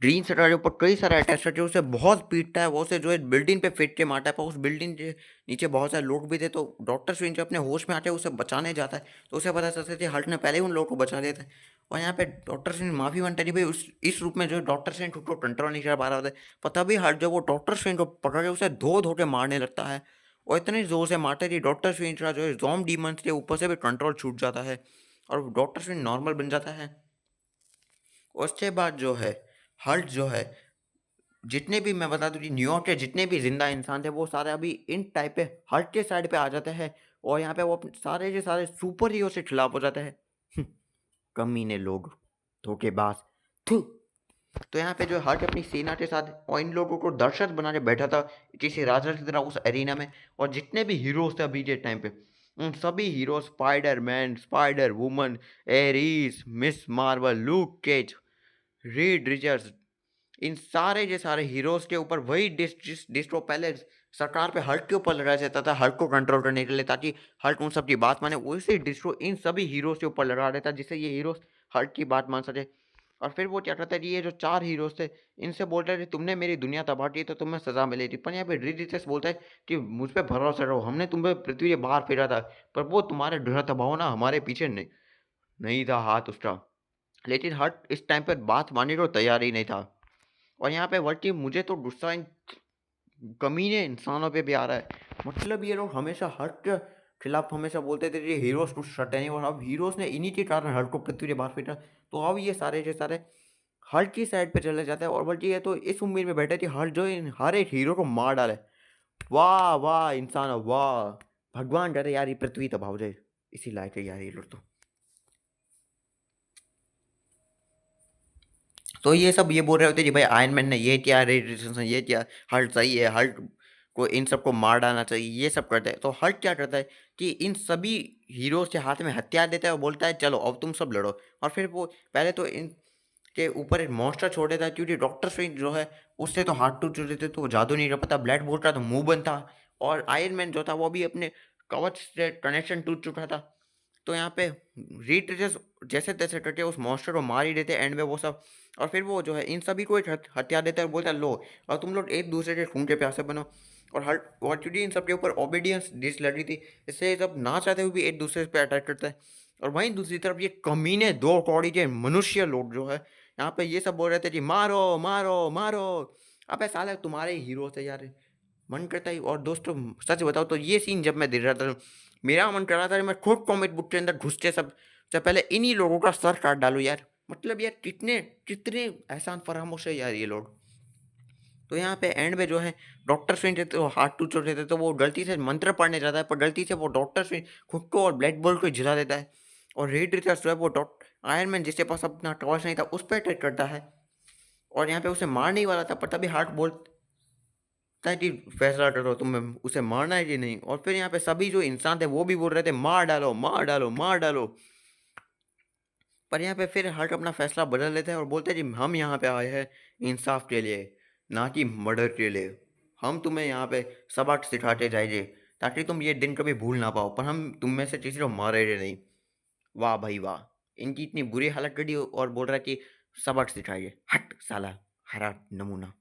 ग्रीन शटर के ऊपर कई सारे अटैच करके उसे बहुत पीटता है। वो उसे जो है बिल्डिंग पे फेंक के मारता है पर उस बिल्डिंग के नीचे बहुत सारे लोग भी थे। तो डॉक्टर स्ट्रेंज अपने होश में आके उसे बचाने जाता है तो उसे पता चलता है कि हल्क ने पहले ही उन लोगों को बचा लिया था। और यहाँ पे डॉक्टर स्ट्रेंज माफ़ी मांगता है कि भाई उस इस रूप में जो है डॉक्टर स्ट्रेंज खुद को कंट्रोल नहीं कर पा रहा होता है। पर तभी हल्क जो वो डॉक्टर स्ट्रेंज को पकड़ के उसे धो धो के मारने लगता है और इतनी ज़ोर से मारता है कि डॉक्टर स्ट्रेंज का जो है ज़ोम डीमंस के ऊपर से भी कंट्रोल छूट जाता है और डॉक्टर स्ट्रेंज नॉर्मल बन जाता है। उसके बाद जो है हल्क जो है जितने भी मैं बता दूं कि न्यूयॉर्क के जितने भी जिंदा इंसान थे वो सारे अभी इन टाइप पे हल्क के साइड पे आ जाते हैं और यहाँ पे वो सारे के सारे सुपर हीरो से खिलाफ हो जाते हैं। कमीने लोग, धोखेबाज, थू। तो यहाँ पे जो हल्क अपनी सेना के साथ और इन लोगों को दर्शक बना के बैठा था किसी राजा की तरह उस एरिना में। और जितने भी हीरोज थे अभी के टाइम पे उन सभी hero Spider Man, Spider Woman, Ares, Miss Marvel, Luke Cage, Reed Richards इन सारे के सारे हीरोज के ऊपर वही डिस्ट्रो पहले सरकार पे हल्क के ऊपर लड़ाया जाता था हल्क को कंट्रोल करने के लिए ताकि हल्क उन सब की बात माने। वैसे डिस्ट्रो इन सभी हीरोज के ऊपर लड़ा रहता जिससे ये हीरोज हल्क की बात मान सके। और फिर वो क्या करता है कि ये जो 4 हीरोज़ थे, इनसे बोलता है कि तुमने मेरी दुनिया तबाह की तो तुम्हें सज़ा मिलेगी। पर यहाँ पे रीड रिचर्ड्स बोलता है कि मुझ पे भरोसा रखो, हमने तुम्हें पृथ्वी के बाहर फेरा था, पर वो तुम्हारे दुनिया तबाह होना हमारे पीछे नहीं था हाथ उसका। लेकिन हर्ट इस टाइम पे बात मानने को तैयार ही नहीं था। और यहाँ पे बल्कि मुझे तो गुस्सा इन कमीने इंसानों पे भी आ रहा है। मतलब ये लोग हमेशा हर्ट के खिलाफ हमेशा बोलते थे ये हीरोज़ कुछ सटे नहीं और अब हीरोज़ ने इन्हीं के कारण हर्ट को पृथ्वी के बाहर फेंका। तो अब ये सारे के सारे हल्क की साइड पे चले जाता है और बल्कि ये तो इस उम्मीद में बैठे थे हल्क जो है इन हर एक हीरो को मार डाले। वाह वाह इंसान वाह, भगवान करे यार ये पृथ्वी तबाह हो जाए, इसी लायक है यार ये लोग। तो ये सब ये बोल रहे होते कि भाई आयरन मैन ने ये किया, रेड रेडिएशन ने ये किया, हल्क सही है, हल्क को इन सबको मार डालना चाहिए, ये सब करता है। तो हल्क क्या करता है कि इन सभी हीरोज़ के हाथ में हथियार देता है और बोलता है चलो अब तुम सब लड़ो। और फिर वो पहले तो इन के ऊपर एक मॉन्स्टर छोड़ देता है क्योंकि डॉक्टर स्ट्रेंज जो है उससे तो हाथ टूट चुके थे तो वो जादू नहीं कर पाता। ब्लैक बोल्ट का तो मुंह बंद था और आयरन मैन जो था वो भी अपने कवच से कनेक्शन टूट चुका था। तो यहाँ पे रीड जैसे तैसे करके उस मॉन्स्टर को मार ही देते एंड में वो सब। और फिर वो जो है इन सभी को एक हथियार देता है और बोलता है लो और तुम लोग एक दूसरे के खून के प्यासे बनो। और हर और क्योंकि इन सब के ऊपर ओबीडियंस डिस लड़ रही थी इससे ये सब ना चाहते हुए भी एक दूसरे पे अटैक करता है। और वहीं दूसरी तरफ ये कमीने दो कौड़ी के मनुष्य लोग जो है यहाँ पे ये सब बोल रहे थे कि मारो मारो मारो। अबे साले तुम्हारे ही हीरो थे यार, मन करता ही। और दोस्तों सच बताओ तो ये सीन जब मैं देख रहा था मेरा मन कर रहा था कि मैं खुद कॉमिक बुक के अंदर घुस के सबसे पहले इन्हीं लोगों का सर काट डालूं यार। मतलब यार कितने कितने एहसान फरामोश है यार ये लोग। तो यहाँ पे एंड में जो है डॉक्टर स्ट्रेंज तो हाथ टूट चुके थे तो वो गलती से मंत्र पढ़ने जाता है पर गलती से वो डॉक्टर स्ट्रेंज खुद को और ब्लैक बोल्ट को जिला देता है। और रेड रिचर्ड्स जो है वो डॉक्टर आयरन मैन जिसके पास अपना टॉर्च नहीं था उस पर अटैक करता है और यहाँ पे उसे मारने ही वाला था पर तभी हार्ट बोलता है कि फैसला करो तुम्हें उसे मारना है कि नहीं। और फिर यहाँ पे सभी जो इंसान थे वो भी बोल रहे थे मार डालो मार डालो मार डालो। पर यहाँ पे फिर हल्क अपना फैसला बदल लेते हैं और बोलते हैं कि हम यहाँ पे आए हैं इंसाफ के लिए ना कि मर्डर के लिए। हम तुम्हें यहाँ पे सबक सिखाते जाएंगे ताकि तुम ये दिन कभी भूल ना पाओ पर हम तुम में से किसी को मारेंगे नहीं। वाह भाई वाह, इनकी इतनी बुरी हालत कर दी और बोल रहा है कि सबक सिखाइए, हट साला हरा नमूना।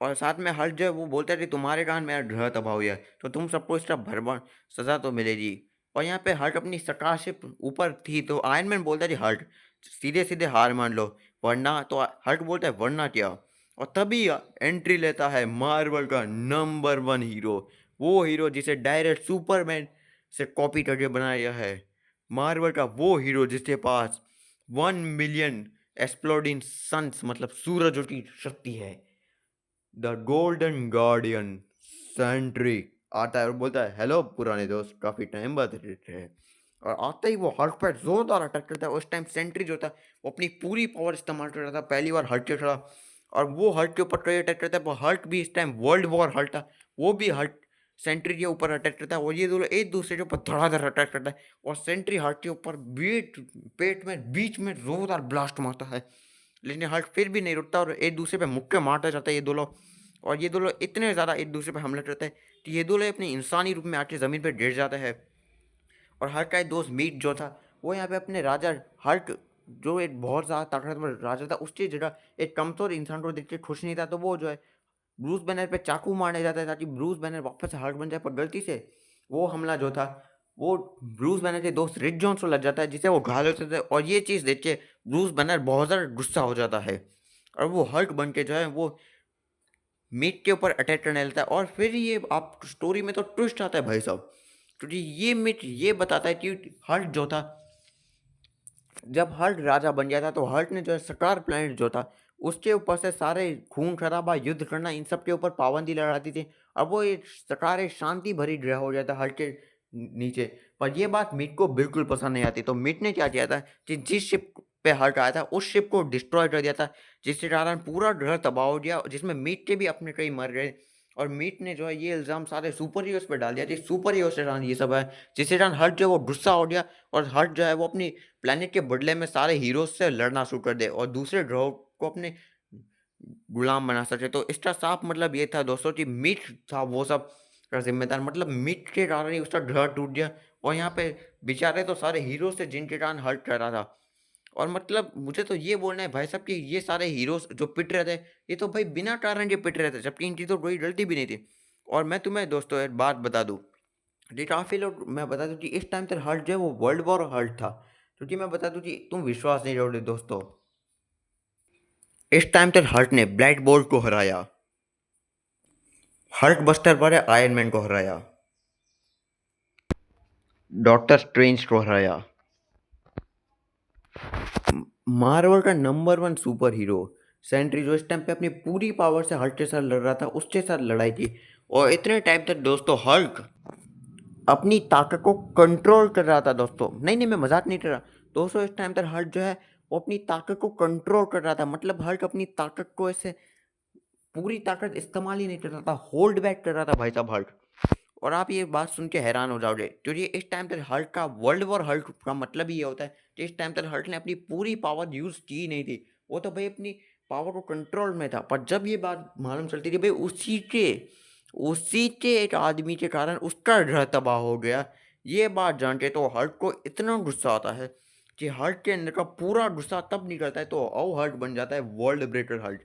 और साथ में हल्क जो है वो बोलता है कि तुम्हारे कारण मेरा ग्रह तबाह हुआ है तो तुम सबको इसका भरपूर सजा तो मिलेगी। और यहाँ पे हल्क अपनी स्कालरशिप ऊपर थी तो आयरन मैन बोलता है कि हल्क सीधे सीधे हार मान लो वरना। तो हल्क बोलता है वरना क्या। और तभी एंट्री लेता है मार्वल का नंबर वन हीरो, वो हीरो जिसे डायरेक्ट सुपरमैन से कॉपी करके बनाया गया है। मार्वल का वो हीरो जिसके पास 1 मिलियन एक्सप्लोडिंग सन्स मतलब सूरज की शक्ति है। द गोल्डन गार्डियन सेंट्री आता है और बोलता है हेलो पुराने दोस्त, काफी टाइम बाद देखे हैं। और आते ही वो हल्क पर जोरदार अटैक करता है। उस टाइम सेंट्री जो था वो अपनी पूरी पावर इस्तेमाल कर रहा था, पहली बार हल्क के खड़ा, और वो हल्क के ऊपर कई अटैक करता है। वो हल्क भी इस टाइम वर्ल्ड वॉर हल्क था, वो भी हल्क सेंट्री के ऊपर अटैक करता है, और ये दोनों एक दूसरे के ऊपर धड़ाधड़ अटैक करता है। और सेंट्री हल्क के ऊपर बीट पेट में बीच में जोरदार ब्लास्ट मारता है, लेकिन हल्क फिर भी नहीं रुकता और एक दूसरे पे मुक्के मारता जाता है ये दो लोग। और ये दो लोग इतने ज़्यादा एक दूसरे पे हमला करते हैं कि ये दो लोग अपने इंसानी रूप में आके ज़मीन पे गिर जाते हैं। और हल्क का एक दोस्त मीट जो था वो यहाँ पे अपने राजा हल्क, जो एक बहुत ज़्यादा ताकतवर राजा था, उसकी जगह एक कमज़ोर इंसान को देख के खुश नहीं था, तो वो जो है ब्रूस बैनर पे चाकू मारने जाता है ताकि ब्रूस बैनर वापस से हल्क बन जाए। पर गलती से वो हमला जो था वो ब्रूस बैनर के दोस्त रिक जोन्स को लग जाता है, जिससे वो घायल हो जाते हैं। और ये चीज़ देख के ब्रूस बैनर बहुत ज़्यादा गुस्सा हो जाता है और वो हल्क बन के जो है वो मीट के ऊपर अटैक करने लगता है। और फिर ये आप स्टोरी में तो ट्विस्ट आता है भाई साहब, क्योंकि ये मीट ये बताता है कि हल्क जो था, जब हल्क राजा बन गया था तो हल्क ने जो है सकार प्लैनेट जो था उसके ऊपर से सारे खून खराबा युद्ध करना इन सब के ऊपर पाबंदी लगा दी थी। अब वो एक सकार एक शांति भरी ग्रह हो गया था हल्क के नीचे। पर ये बात मीट को बिल्कुल पसंद नहीं आती, तो मीट ने क्या किया था कि जिस शिप पे हल्क आया था उस शिप को डिस्ट्रॉय कर दिया था, जिसके कारण पूरा ग्रह तबाह हो गया, जिसमें मीट के भी अपने कई मर गए। और मीट ने जो है ये इल्ज़ाम सारे सुपर हीरोज पे डाल दिया कि सुपर हीरोज के कारण ये सब है, जिसके कारण हल्क जो है वो गुस्सा हो गया और हल्क जो है वो अपनी प्लेनेट के बदले में सारे हीरोज से लड़ना शुरू कर दे और दूसरे ग्रहों को अपने गुलाम बना सके। तो इसका साफ मतलब ये था दोस्तों कि मीट था वो सब का जिम्मेदार, मतलब मीट के कारण ही उसका ग्रह टूट गया। और यहाँ पे बेचारे तो सारे हीरोज थे जिनके कारण हल्क कर रहा था। और मतलब मुझे तो ये बोलना है भाई साहब कि ये सारे हीरोज जो पिट रहे थे ये तो भाई बिना कारण के पिट रहे थे, जबकि इनकी तो कोई गलती भी नहीं थी। और मैं तुम्हें दोस्तों एक बात बता दूं, जी काफ़ी लोग, मैं बता दूं कि इस टाइम तक हल्क जो है वो वर्ल्ड वॉर हल्क था, क्योंकि मैं बता दूं कि तुम विश्वास नहीं करोगे दोस्तों, इस टाइम तक हल्क ने ब्लैक बोल्ट को हराया, हल्क बस्टर पर आयरन मैन को हराया, डॉक्टर स्ट्रेंज को हराया, मार्वल का number one super hero Sentry जो इस टाइम पे अपनी पूरी पावर से हल्क के साथ लड़ रहा था उसके साथ लड़ाई की। और इतने टाइम तक दोस्तों हल्क अपनी ताकत को कंट्रोल कर रहा था दोस्तों, नहीं नहीं मैं मजाक नहीं कर रहा दोस्तों, इस टाइम तक हल्क जो है वो अपनी ताकत को कंट्रोल कर रहा था, मतलब हल्क अपनी ताकत को ऐसे पूरी ताकत इस्तेमाल ही नहीं कर रहा था, होल्ड बैक कर रहा था भाई साहब हल्क। और आप ये बात सुन के हैरान हो जाओगे, क्योंकि इस टाइम तक हल्क का वर्ल्ड वॉर हल्क का मतलब ही ये होता है कि इस टाइम तक हल्क ने अपनी पूरी पावर यूज की नहीं थी, वो तो भाई अपनी पावर को कंट्रोल में था। पर जब ये बात मालूम चलती थी भाई उसी के एक आदमी के कारण उसका घर तबाह हो गया, ये बात जान के तो हल्क को इतना गुस्सा आता है कि हल्क के अंदर का पूरा गुस्सा तब निकलता है तो हल्क बन जाता है वर्ल्ड ब्रेकर हल्क।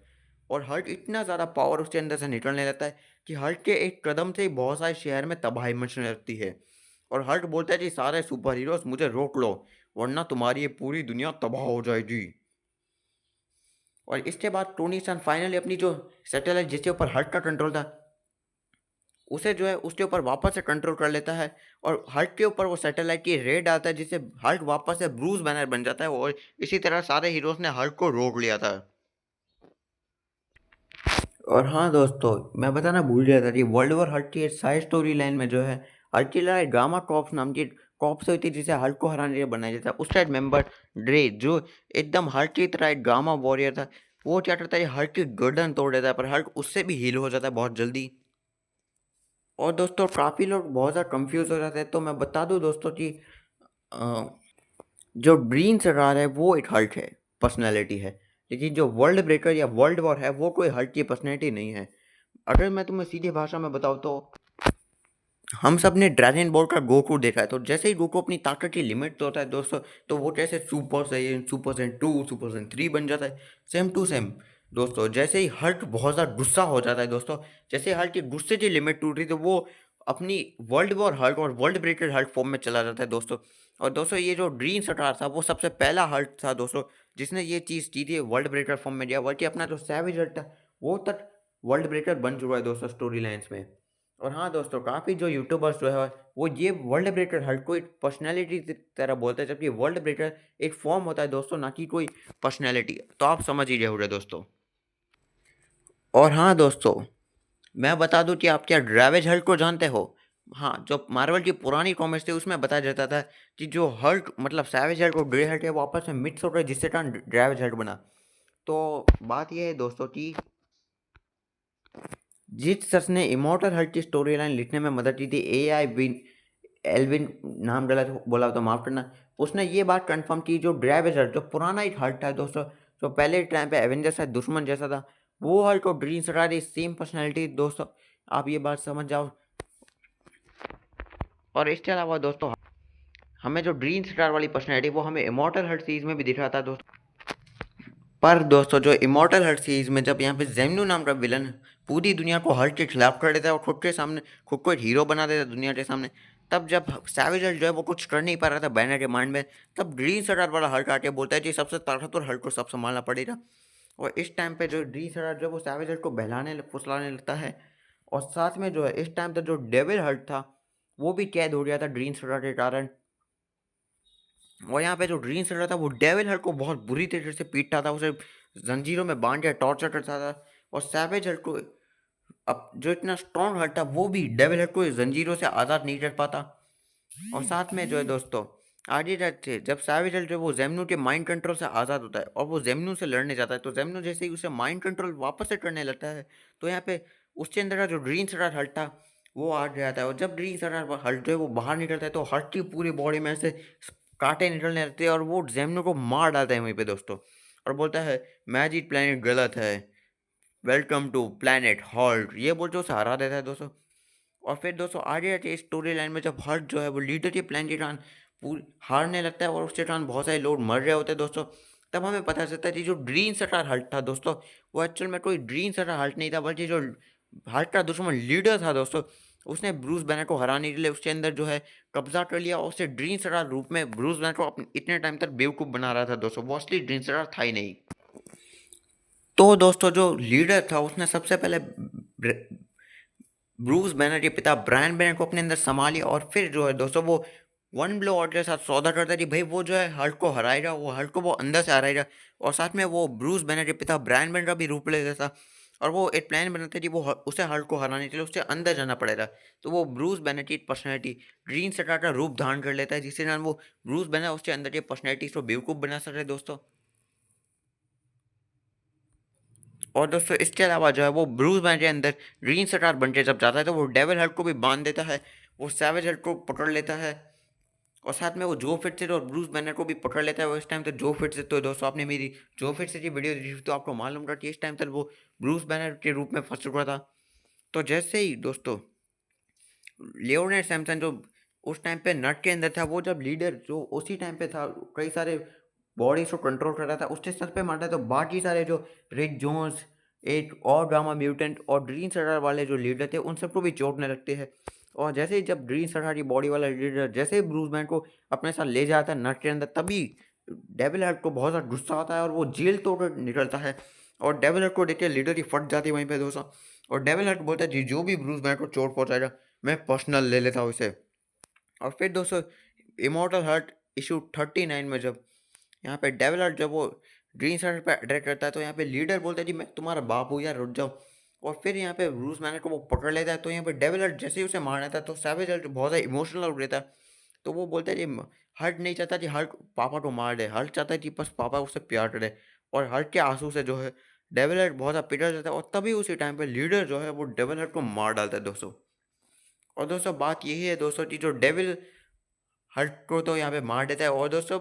और हल्क इतना ज़्यादा पावर उसके अंदर से निकलने लगता है कि हल्क के एक कदम से ही बहुत सारे शहर में तबाही मचने लगती है। और हल्क बोलता है कि सारे सुपर हीरोज मुझे रोक लो, वरना तुम्हारी ये पूरी दुनिया तबाह हो जाएगी। और इसके बाद टोनी सन फाइनली अपनी जो सैटेलाइट जिसके ऊपर हल्क का कंट्रोल था उसे जो है उसके ऊपर वापस से कंट्रोल कर लेता है, और हल्क के ऊपर वो सैटेलाइट की रे डालता है जिससे हल्क वापस से ब्रूस बैनर बन जाता है। और इसी तरह सारे हीरोज ने हल्क को रोक लिया था। और हाँ दोस्तों, मैं बताना भूल गया था कि वर्ल्ड वॉर हल्क की साइड स्टोरी लाइन में जो है हल्क की लड़ाई गामा कॉप्स नाम की कॉप से हुई थी, जिसे हल्क को हराने के लिए बनाया गया था। उसका एक मेंबर ड्रे जो एकदम हल्क की तरह एक गामा वॉरियर था, वो क्या करता है हल्क की गर्दन तोड़ देता है, पर हल्क उससे भी हील हो जाता है बहुत जल्दी। और दोस्तों काफ़ी लोग बहुत ज़्यादा कंफ्यूज हो जाते हैं, तो मैं बता दूं दोस्तों कि अ, जो ग्रीन सरकार है वो एक हल्क है, पर्सनैलिटी है, लेकिन जो वर्ल्ड ब्रेकर या वर्ल्ड वॉर है वो कोई हल्क की पर्सनैलिटी नहीं है। अगर मैं तुम्हें सीधी भाषा में बताऊँ तो हम सब ने ड्रैगन बॉल का गोकू देखा है, तो जैसे ही गोकू अपनी ताकत की लिमिट तो होता है दोस्तों, तो वो कैसे super Saiyan super Saiyan 2 super Saiyan 3 बन जाता है, सेम टू सेम दोस्तों। जैसे ही हल्क बहुत ज़्यादा गुस्सा हो जाता है दोस्तों, जैसे हल्क की गुस्से की लिमिट टूट रही तो वो अपनी वर्ल्ड वॉर हल्क और वर्ल्ड ब्रेकर हल्क फॉर्म में चला जाता है दोस्तों। और दोस्तों ये जो ग्रीन सटार था वो सबसे पहला हल्क था दोस्तों जिसने ये चीज़ की थी वर्ल्ड ब्रेकर फॉर्म में गया, बल्कि अपना जो सैविज हल्क था वो तक वर्ल्ड ब्रेकर बन चुका है दोस्तों स्टोरी लाइन्स में। और हाँ दोस्तों, काफ़ी जो यूट्यूबर्स जो है वो ये वर्ल्ड ब्रेकर हल्क को एक पर्सनैलिटी की तरह बोलते हैं, जबकि वर्ल्ड ब्रेकर एक फॉर्म होता है दोस्तों, ना कि कोई पर्सनैलिटी। तो आप समझ ही रहे दोस्तों। और हाँ दोस्तों, मैं बता दूं कि आप क्या ड्रैवेज हल्क को जानते हो? हाँ, जो मार्वल की पुरानी कॉमिक्स थी उसमें बताया जाता था कि जो हल्क मतलब सैवेज हल्क और ग्रे हल्क है वो आपस में मिक्स हो गए, जिससे कारण ड्रैवेज हल्क बना। तो बात यह है दोस्तों कि जिस शख्स ने इमॉर्टल हल्क की स्टोरी लाइन लिखने में मदद की थी, AI विन एल्विन, नाम गलत बोला तो माफ करना, उसने ये बात कंफर्म की जो ड्रैवेज हल्क जो पुराना एक हल्क था दोस्तों, जो पहले टाइम पे एवेंजर्स का दुश्मन जैसा था, वो हल्क और ग्रीन सटारी सेम पर्सनैलिटी दोस्तों। आप ये बात समझ जाओ। और इसके अलावा दोस्तों, हमें जो ग्रीन स्टार वाली पर्सनैलिटी वो हमें इमॉर्टल हर्ट सीरीज में भी दिख रहा था दोस्तों। पर दोस्तों, जो इमॉर्टल हर्ट सीरीज में जब यहाँ पे जेमनू नाम का विलन पूरी दुनिया को हल्क के खिलाफ कर देता है और खुद के सामने खुद को एक हीरो बना देता है दुनिया के सामने, तब जब सैवेज हल्क जो है वो कुछ कर नहीं पा रहा था बैनर के माइंड में, तब ग्रीन स्टार वाला हल्क आके बोलता है कि सबसे ताकतवर हल्क को सब संभालना पड़ेगा। और इस टाइम पे जो ग्रीन स्टार जो है वो सैवेज हल्क को बहलाने फुसलाने लगता है। और साथ में जो है इस टाइम तक जो डेविल हल्क था वो भी कैद हो गया था ग्रीन स्टार के कारण। और यहाँ पे जो ग्रीन सटर था वो डेविल हल्क को बहुत बुरी तरीके से पीटता था, उसे जंजीरों में बांध के टॉर्चर करता था। और सैवेज हल्क को अब जो इतना स्ट्रॉन्ग हल्क था वो भी डेविल हल्क को जंजीरों से आज़ाद नहीं कर पाता। और साथ में जो है दोस्तों, आगे जाते जब सैवेज हल्क जो है वो जेमनू के माइंड कंट्रोल से आज़ाद होता है और वो जेमनू से लड़ने जाता है, तो जेमनू जैसे ही उसे माइंड कंट्रोल वापस से करने लगता है, तो यहाँ पे उसके अंदर का जो ग्रीन सटर हल्क था वो आ जाता है। और जब ग्रीन सटर हल्क जो है वो बाहर निकलता है, तो हल्क की पूरी बॉडी में से कांटे निकलने लगते हैं और वो जेमनू को मार डालता है वहीं पे दोस्तों। और बोलता है मैजिक प्लेनेट गलत है, वेलकम टू प्लेनेट हॉल्ट, ये बोल के उसे हरा देता है दोस्तों। और फिर दोस्तों आगे आगे स्टोरी लाइन में जब हल्क जो है वो लीडर के प्लान के कारण पूरी हारने लगता है और उसके कारण बहुत सारे लोग मर रहे होते हैं दोस्तों, तब हमें पता चलता है कि जो ग्रीन सटार हल्क था दोस्तों, वो एक्चुअल में कोई ग्रीन सटार हल्क नहीं था, बल्कि जो हल्क का दुश्मन लीडर था दोस्तों, उसने ब्रूस बैनर को हराने के लिए उसके अंदर जो है कब्जा कर लिया और उसे ग्रीन सटार रूप में ब्रूस बैनर को अपने इतने टाइम तक बेवकूफ़ बना रहा था दोस्तों, वो असली ग्रीन सटार था ही नहीं। तो दोस्तों, जो लीडर था उसने सबसे पहले ब्रूस बैनर के पिता ब्रायन बैनर को अपने अंदर संभाली और फिर जो है दोस्तों वो वन ब्लो ऑर्डर के साथ सौदा करता है कि भाई वो जो है हल्क को हराएगा, वो हल्क को वो अंदर से हराएगा। और साथ में वो ब्रूस बैनर के पिता ब्रायन बैनर का भी रूप ले लेता था और वो एक प्लान बनाता है कि वो उसे हल्क को हराने के लिए उससे अंदर जाना पड़ेगा। तो वो ब्रूस बैनर की पर्सनैलिटी ग्रीन सटार का रूप धारण कर लेता है, जिससे कारण वो ब्रूस बैनर उसके अंदर की पर्सनैलिटी को बेवकूफ़ बना सकते हैं दोस्तों। और दोस्तों इसके अलावा जो है वो ब्रूस बैनर के अंदर ग्रीन स्टार बन के जब जाता है, तो वो डेविल हल्क को भी बांध देता है, वो सैवेज हल्क को पकड़ लेता है। और साथ में वो जो फिट से और ब्रूस बैनर को भी पकड़ लेता है। वो इस टाइम तक जो फिट से, तो दोस्तों आपने मेरी जो फिट से की वीडियो देखी थी, तो आपको मालूम था कि इस टाइम तक वो ब्रूस बैनर के रूप में फंस चुका था। तो जैसे ही दोस्तों लियोनेड सैमसन जो उस टाइम पे नट के अंदर था, वो जब लीडर जो उसी टाइम पे था कई सारे बॉडीज को कंट्रोल कर रहा था, उसके सर पे मारता है, तो बाकी सारे जो रिक जोन्स, एक और ड्रामा म्यूटेंट और ग्रीन सटार वाले जो लीडर थे उन सबको भी चोटने लगते हैं। और जैसे ही जब ग्रीन सटार की बॉडी वाला लीडर जैसे ही ब्रूस बैन को अपने साथ ले जाता है नट के अंदर, तभी डेविल हर्ट को बहुत ज़्यादा गुस्सा आता है और वो जेल तोड़ निकलता है। और डेविल हर्ट को देख के लीडर की फट जाती है वहीं पे दोस्तों। और डेविल हर्ट बोलता है जी जो भी ब्रूस बैन को चोट पहुंचाएगा मैं पर्सनल ले लेता हूँ इसे। और फिर दोस्तों इमोर्टल हर्ट इशू 39 में जब यहाँ पे डेविल हर्ट जब वो ग्रीन सटर पे अटैक करता है, तो यहाँ पे लीडर बोलता है जी मैं तुम्हारा बाप हूँ यार, रुक जाओ। और फिर यहाँ पे ब्रूस बैनर को वो पकड़ लेता है, तो यहाँ पे डेविल हर्ट जैसे ही उसे मारना था, तो सैवेज हर्ट बहुत ज़्यादा इमोशनल हो गया था। तो वो बोलता है जी हर्ट नहीं चाहता कि हर्ट पापा को मार दे, हर्ट चाहता है कि बस पापा उससे प्यार करे। और हर्ट के आंसू से जो है डेविल हर्ट बहुत ज़्यादा पिघल जाता है और तभी उसी टाइम पे लीडर जो है वो डेविल हर्ट को मार डालता है दोस्तों। और दोस्तों बात यही है दोस्तों कि जो डेविल हल्क को तो यहाँ पे मार देता है। और दोस्तों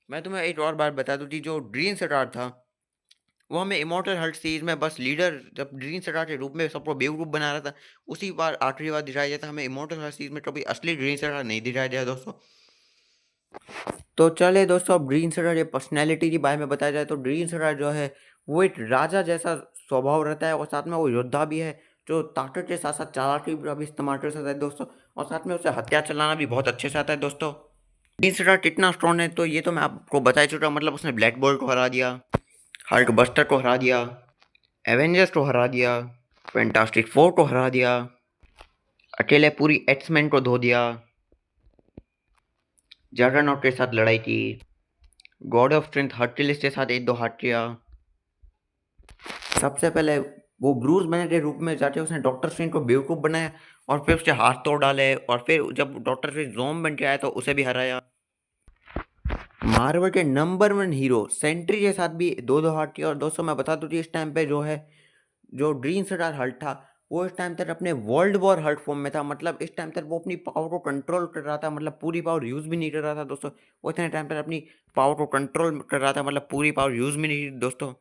मैं तुम्हें एक और बात बता दूँ कि जो ग्रीन स्टार था वो हमें इमॉर्टल हल्क सीरीज में बस लीडर जब ग्रीन स्टार के रूप में सबको बेवकूफ़ बना रहा था, उसी बार आखिरी बार दिखाया जाता, हमें इमॉर्टल हल्क सीरीज में कभी असली ग्रीन स्टार नहीं दिखाया जाए दोस्तों। तो चले दोस्तों, अब ग्रीन स्टार की पर्सनैलिटी के बारे में बताया जाए, तो ग्रीन स्टार जो है वो एक राजा जैसा स्वभाव रहता है और साथ में वो योद्धा भी है, जो ताकत के साथ साथ चालाकी का भी इस्तेमाल कर सकता है दोस्तों। और साथ में उसे हथियार चलाना भी बहुत अच्छे से आता है दोस्तों। ग्रीन स्टार कितना स्ट्रॉन्ग है तो ये तो मैं आपको बता ही चुका, मतलब उसने ब्लैक बोल्ट को हरा दिया, हल्क बस्टर को हरा दिया, एवेंजर्स को हरा दिया, फैंटास्टिक फोर को हरा दिया, अकेले पूरी एक्समैन को धो दिया, जगरनॉट के साथ लड़ाई की, गॉड ऑफ स्ट्रेंथ हर्क्यूलिस के साथ एक दो हाथ किया। सबसे पहले वो ब्रूस बैनर के रूप में जाके उसने डॉक्टर स्ट्रेंज को बेवकूफ़ बनाया और फिर उसके हाथ तोड़ डाले, और फिर जब डॉक्टर स्ट्रेंज ज़ोम बन के आया तो उसे भी हराया। मार्वल के नंबर 1 हीरो सेंट्री के साथ भी दो दो हाथ किया। और दोस्तों मैं बता दूं कि इस टाइम पे जो है जो ग्रीन स्टार हल्क था वो इस टाइम तक अपने वर्ल्ड वॉर हल्क फॉर्म में था। मतलब इस टाइम तक वो अपनी पावर को कंट्रोल कर रहा था, मतलब पूरी पावर यूज़ भी नहीं कर रहा था दोस्तों। वो इतने टाइम तक अपनी पावर को कंट्रोल कर रहा था, मतलब पूरी पावर यूज़ भी नहीं की दोस्तों।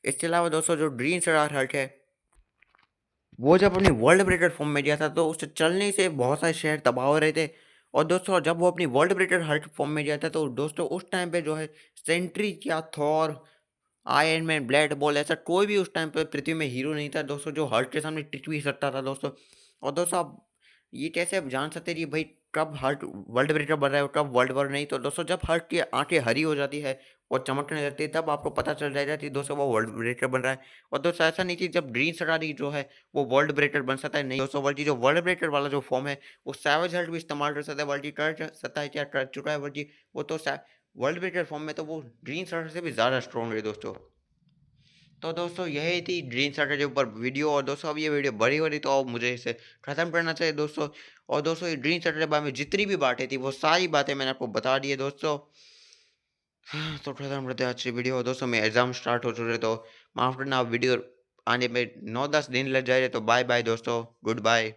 इसके अलावा दोस्तों जो ग्रीन स्टार हल्क है वो जब अपनी वर्ल्ड ब्रेकर फॉर्म में गया था तो उससे चलने से बहुत सारे शहर तबाह हो रहे थे। और दोस्तों जब वो अपनी वर्ल्ड ब्रेकर हल्क फॉर्म में गया था तो दोस्तों उस टाइम पे जो है सेंट्री क्या Thor iron man black ball ऐसा कोई भी उस टाइम पे पृथ्वी में हीरो नहीं था दोस्तों जो हल्क के सामने टिक भी सकता था दोस्तों। और दोस्तों आप ये कैसे आप जान सकते हैं कि भाई कब हल्क वर्ल्ड ब्रेकर बन रहा है और कब वर्ल्ड वॉर नहीं? तो दोस्तों जब हल्क की आंखें हरी हो जाती है और चमकने लगती है तब आपको पता चल जाएगा कि दोस्तों वो वर्ल्ड ब्रेकर बन रहा है। और दोस्तों ऐसा नहीं कि जब ग्रीन सटारी जो है वो वर्ल्ड ब्रेकर बन सकता है, नहीं दोस्तों, बल्कि जो वर्ल्ड ब्रेकर वाला जो फॉर्म है वो सैवेज हल्क भी इस्तेमाल कर सकता है, बल्कि कर सकता है, क्या कर चुका है, बल्कि वो तो वर्ल्ड ब्रेकर फॉर्म में तो वो ग्रीन सटार से भी ज़्यादा स्ट्रॉन्ग है दोस्तों। तो दोस्तों यही थी ग्रीन सैटरडे के ऊपर वीडियो। और दोस्तों अब ये वीडियो बड़ी हो रही तो अब मुझे इसे ख़त्म करना चाहिए दोस्तों। और दोस्तों ये ग्रीन सैटरडे बारे में जितनी भी बातें थी वो सारी बातें मैंने आपको बता दी है दोस्तों। तो ख़त्म करते हैं आज की वीडियो। दोस्तों मेरे एग्ज़ाम स्टार्ट हो चुके तो माफ़ करना, वीडियो आने में 9-10 दिन लग जाए। तो बाय बाय दोस्तों, गुड बाय।